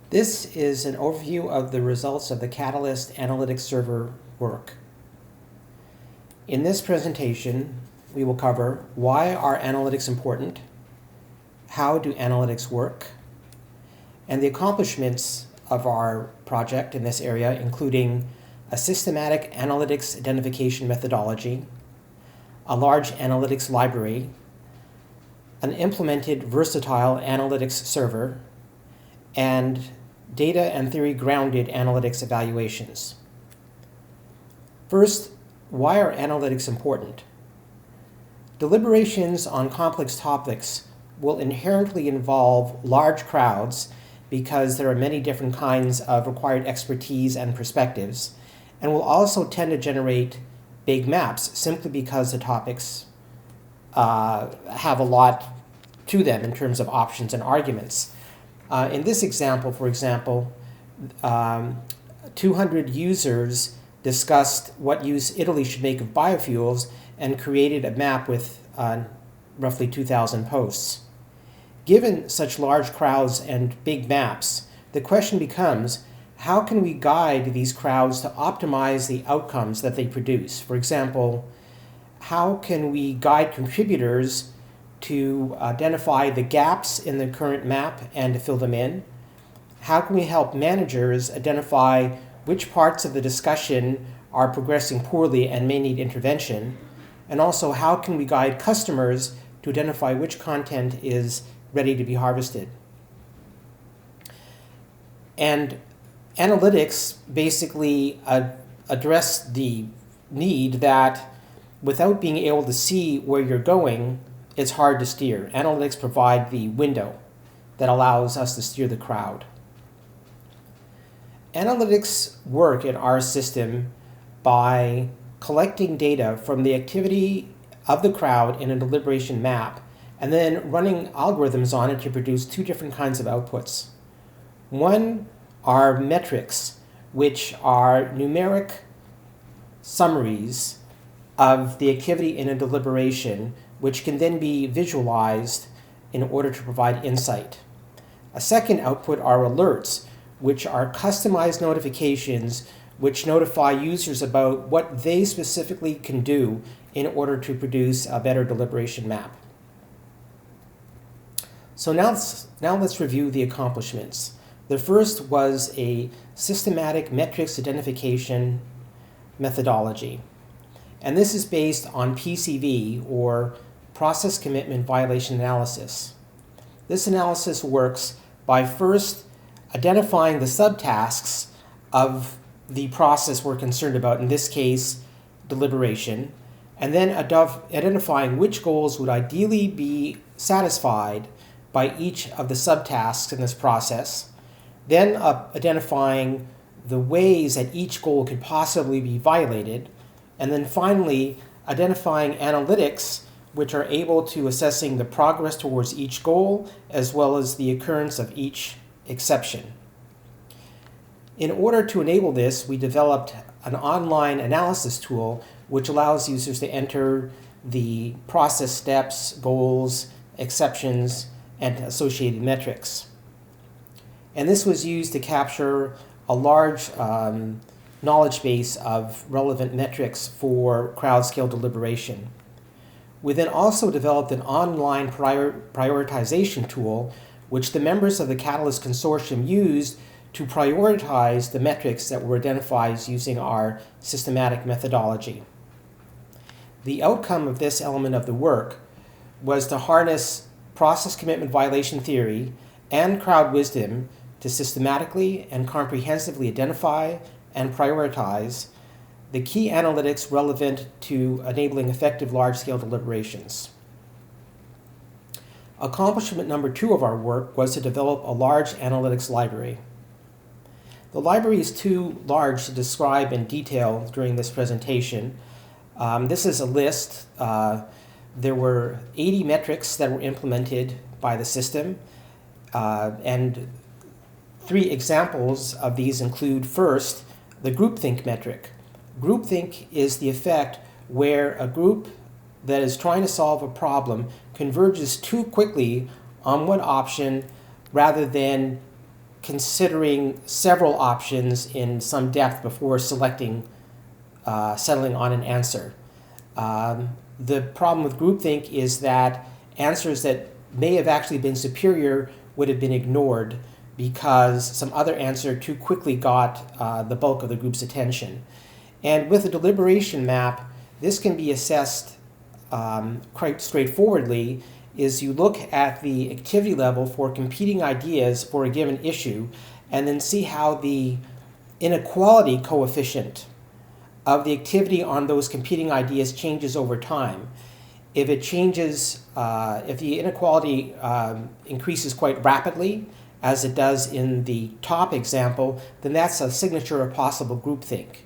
This is an overview of the results of the Catalyst Analytics Server work. In this presentation, we will cover why are analytics important, how do analytics work, and the accomplishments of our project in this area, including a systematic analytics identification methodology, a large analytics library, an implemented versatile analytics server, and data and theory-grounded analytics evaluations. First, why are analytics important? Deliberations on complex topics will inherently involve large crowds because there are many different kinds of required expertise and perspectives, and will also tend to generate big maps simply because the topics have a lot to them in terms of options and arguments. In this example, for example, 200 users discussed what use Italy should make of biofuels and created a map with roughly 2,000 posts. Given such large crowds and big maps, the question becomes, how can we guide these crowds to optimize the outcomes that they produce? For example, how can we guide contributors to identify the gaps in the current map and to fill them in? How can we help managers identify which parts of the discussion are progressing poorly and may need intervention? And also, how can we guide customers to identify which content is ready to be harvested? And analytics basically address the need that without being able to see where you're going, it's hard to steer. Analytics provide the window that allows us to steer the crowd. Analytics work in our system by collecting data from the activity of the crowd in a deliberation map and then running algorithms on it to produce two different kinds of outputs. One are metrics, which are numeric summaries of the activity in a deliberation, which can then be visualized in order to provide insight. A second output are alerts, which are customized notifications which notify users about what they specifically can do in order to produce a better deliberation map. So now let's review the accomplishments. The first was a systematic metrics identification methodology. And this is based on PCV, or Process Commitment Violation Analysis. This analysis works by first identifying the subtasks of the process we're concerned about, in this case, deliberation, and then identifying which goals would ideally be satisfied by each of the subtasks in this process, then identifying the ways that each goal could possibly be violated, and then finally identifying analytics which are able to assessing the progress towards each goal as well as the occurrence of each exception. In order to enable this, we developed an online analysis tool which allows users to enter the process steps, goals, exceptions, and associated metrics. And this was used to capture a large knowledge base of relevant metrics for crowd-scale deliberation. We then also developed an online prioritization tool which the members of the Catalyst Consortium used to prioritize the metrics that were identified using our systematic methodology. The outcome of this element of the work was to harness process commitment violation theory and crowd wisdom to systematically and comprehensively identify and prioritize the key analytics relevant to enabling effective large-scale deliberations. Accomplishment number 2 of our work was to develop a large analytics library. The library is too large to describe in detail during this presentation. This is a list. There were 80 metrics that were implemented by the system, and 3 examples of these include, first, the groupthink metric. Groupthink is the effect where a group that is trying to solve a problem converges too quickly on one option rather than considering several options in some depth before settling on an answer. The problem with groupthink is that answers that may have actually been superior would have been ignored because some other answer too quickly got the bulk of the group's attention. And with a deliberation map, this can be assessed quite straightforwardly. Is you look at the activity level for competing ideas for a given issue and then see how the inequality coefficient of the activity on those competing ideas changes over time. If it changes, if the inequality increases quite rapidly, as it does in the top example, then that's a signature of possible groupthink.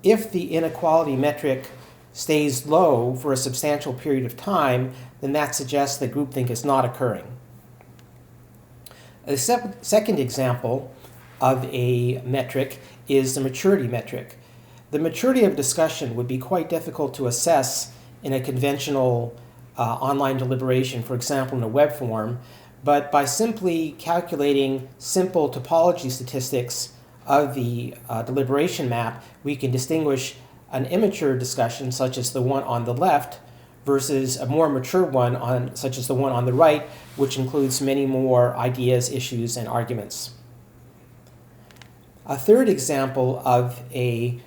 If the inequality metric stays low for a substantial period of time, then that suggests that groupthink is not occurring. A second example of a metric is the maturity metric. The maturity of discussion would be quite difficult to assess in a conventional online deliberation, for example, in a web form, but by simply calculating simple topology statistics of the deliberation map, we can distinguish an immature discussion, such as the one on the left, versus a more mature one, such as the one on the right, which includes many more ideas, issues, and arguments. A third example of a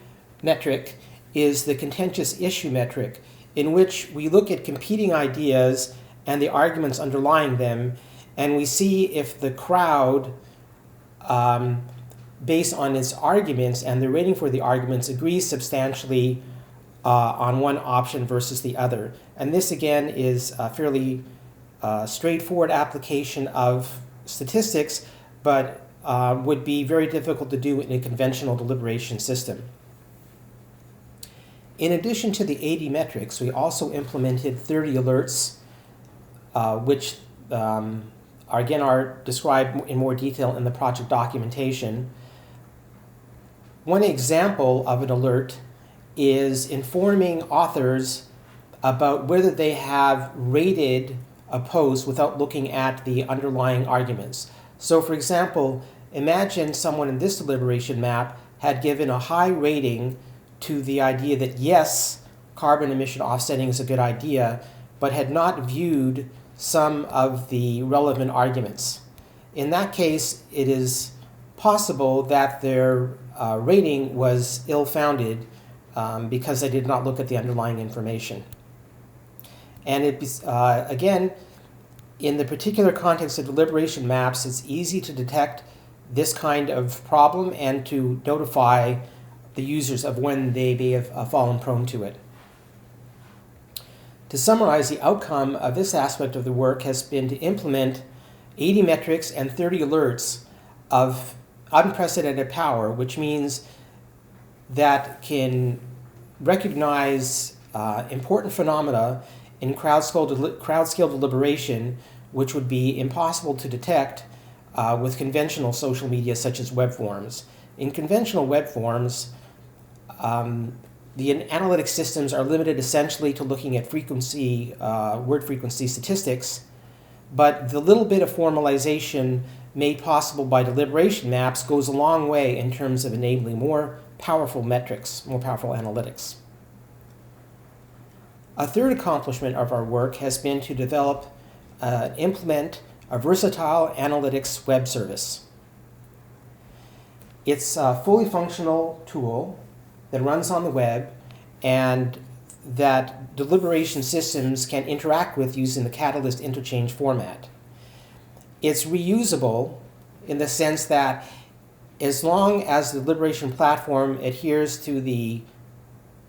metric is the contentious issue metric, in which we look at competing ideas and the arguments underlying them, and we see if the crowd, based on its arguments and the rating for the arguments, agrees substantially on one option versus the other. And this, again, is a fairly straightforward application of statistics, but would be very difficult to do in a conventional deliberation system. In addition to the 80 metrics, we also implemented 30 alerts, which are described in more detail in the project documentation. One example of an alert is informing authors about whether they have rated a post without looking at the underlying arguments. So, for example, imagine someone in this deliberation map had given a high rating to the idea that yes, carbon emission offsetting is a good idea, but had not viewed some of the relevant arguments. In that case, it is possible that their rating was ill-founded because they did not look at the underlying information. And again, in the particular context of deliberation maps, it's easy to detect this kind of problem and to notify the users of when they may have fallen prone to it. To summarize, the outcome of this aspect of the work has been to implement 80 metrics and 30 alerts of unprecedented power, which means that can recognize important phenomena in crowd-scale deliberation, which would be impossible to detect with conventional social media such as web forms. In conventional web forms, the analytic systems are limited essentially to looking at frequency, word frequency statistics, but the little bit of formalization made possible by deliberation maps goes a long way in terms of enabling more powerful metrics, more powerful analytics. A third accomplishment of our work has been to develop, implement a versatile analytics web service. It's a fully functional tool that runs on the web and that deliberation systems can interact with using the Catalyst interchange format. It's reusable in the sense that as long as the deliberation platform adheres to the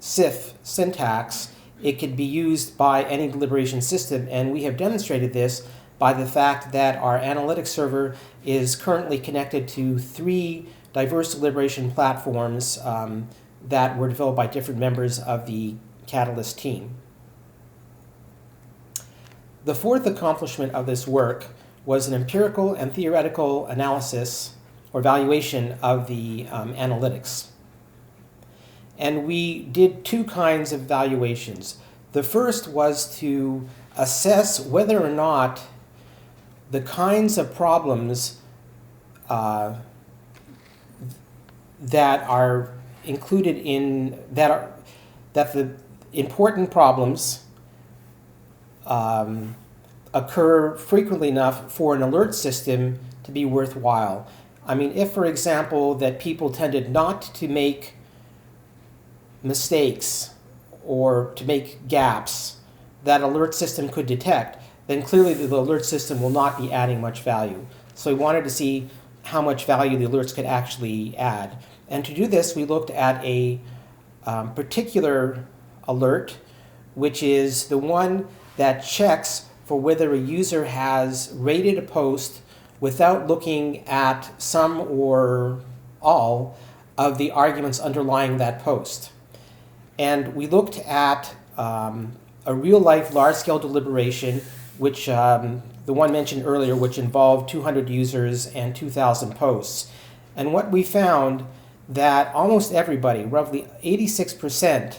CIF syntax, it could be used by any deliberation system, and we have demonstrated this by the fact that our analytics server is currently connected to 3 diverse deliberation platforms that were developed by different members of the Catalyst team. The fourth accomplishment of this work was an empirical and theoretical analysis or evaluation of the analytics. And we did 2 kinds of evaluations. The first was to assess whether or not the kinds of problems uh, that are included in that the important problems occur frequently enough for an alert system to be worthwhile. I mean, if, for example, that people tended not to make mistakes or to make gaps that alert system could detect, then clearly the alert system will not be adding much value. So we wanted to see how much value the alerts could actually add. And to do this, we looked at a particular alert, which is the one that checks for whether a user has rated a post without looking at some or all of the arguments underlying that post. And we looked at a real-life large-scale deliberation, which the one mentioned earlier, which involved 200 users and 2,000 posts. And what we found that almost everybody, roughly 86%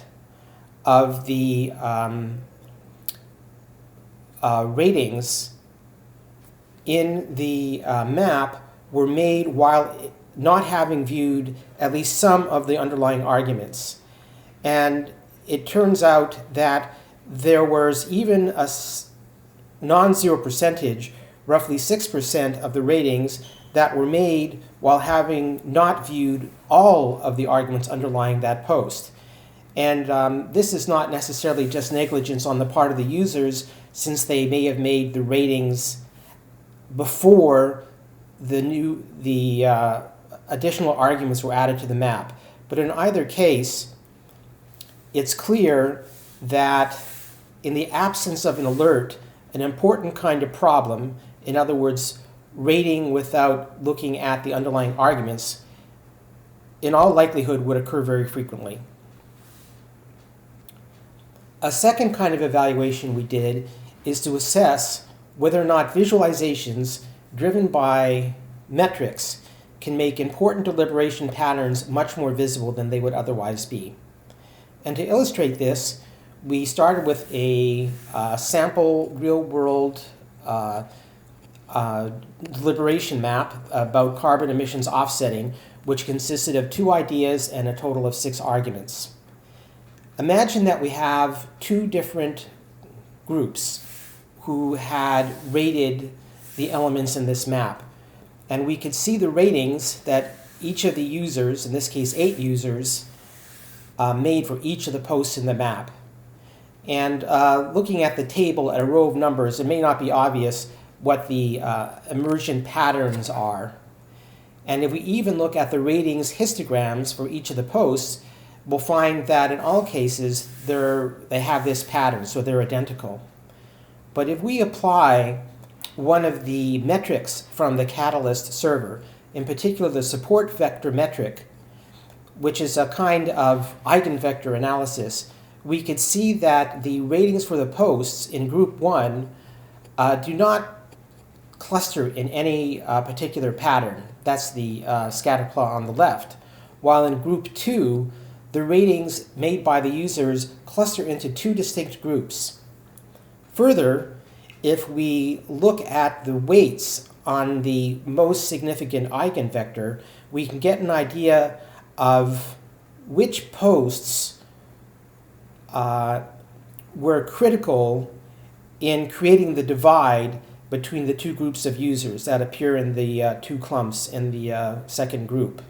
of the ratings in the map were made while not having viewed at least some of the underlying arguments. And it turns out that there was even a non-zero percentage, roughly 6% of the ratings that were made while having not viewed all of the arguments underlying that post. And this is not necessarily just negligence on the part of the users, since they may have made the ratings before the additional arguments were added to the map. But in either case, it's clear that in the absence of an alert, an important kind of problem, in other words, rating without looking at the underlying arguments, in all likelihood would occur very frequently. A second kind of evaluation we did is to assess whether or not visualizations driven by metrics can make important deliberation patterns much more visible than they would otherwise be. And to illustrate this, we started with a sample real-world deliberation map about carbon emissions offsetting, which consisted of 2 ideas and a total of 6 arguments. Imagine that we have 2 different groups who had rated the elements in this map. And we could see the ratings that each of the users, in this case 8 users, made for each of the posts in the map. And looking at the table at a row of numbers, it may not be obvious what the emergent patterns are. And if we even look at the ratings histograms for each of the posts, we'll find that in all cases they have this pattern, so they're identical. But if we apply one of the metrics from the Catalyst server, in particular the support vector metric, which is a kind of eigenvector analysis, we could see that the ratings for the posts in group 1 do not cluster in any particular pattern. That's the scatter plot on the left. While in group 2, the ratings made by the users cluster into 2 distinct groups. Further, if we look at the weights on the most significant eigenvector, we can get an idea of which posts were critical in creating the divide between the 2 groups of users that appear in the 2 clumps in the second group.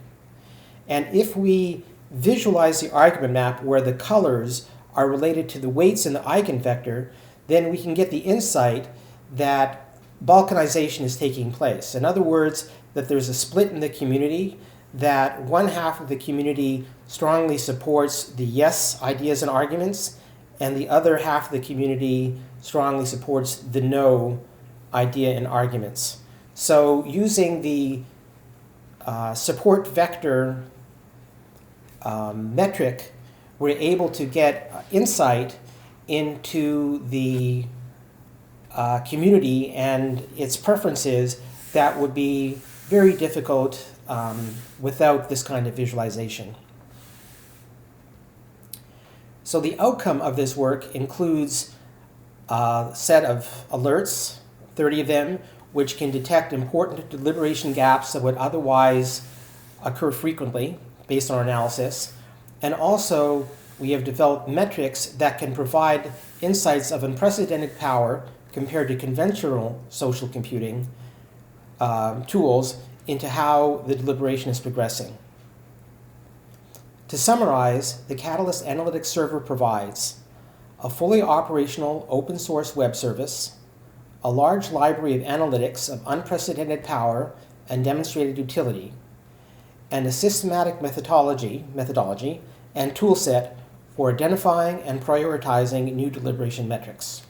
And if we visualize the argument map where the colors are related to the weights in the eigenvector, then we can get the insight that balkanization is taking place. In other words, that there's a split in the community, that one half of the community strongly supports the yes ideas and arguments, and the other half of the community strongly supports the no idea and arguments. So using the support vector metric, we're able to get insight into the community and its preferences that would be very difficult without this kind of visualization. So the outcome of this work includes a set of alerts, 30 of them, which can detect important deliberation gaps that would otherwise occur frequently based on our analysis. And also, we have developed metrics that can provide insights of unprecedented power compared to conventional social computing tools into how the deliberation is progressing. To summarize, the Catalyst Analytics Server provides a fully operational open source web service, a large library of analytics of unprecedented power and demonstrated utility, and a systematic methodology and toolset for identifying and prioritizing new deliberation metrics.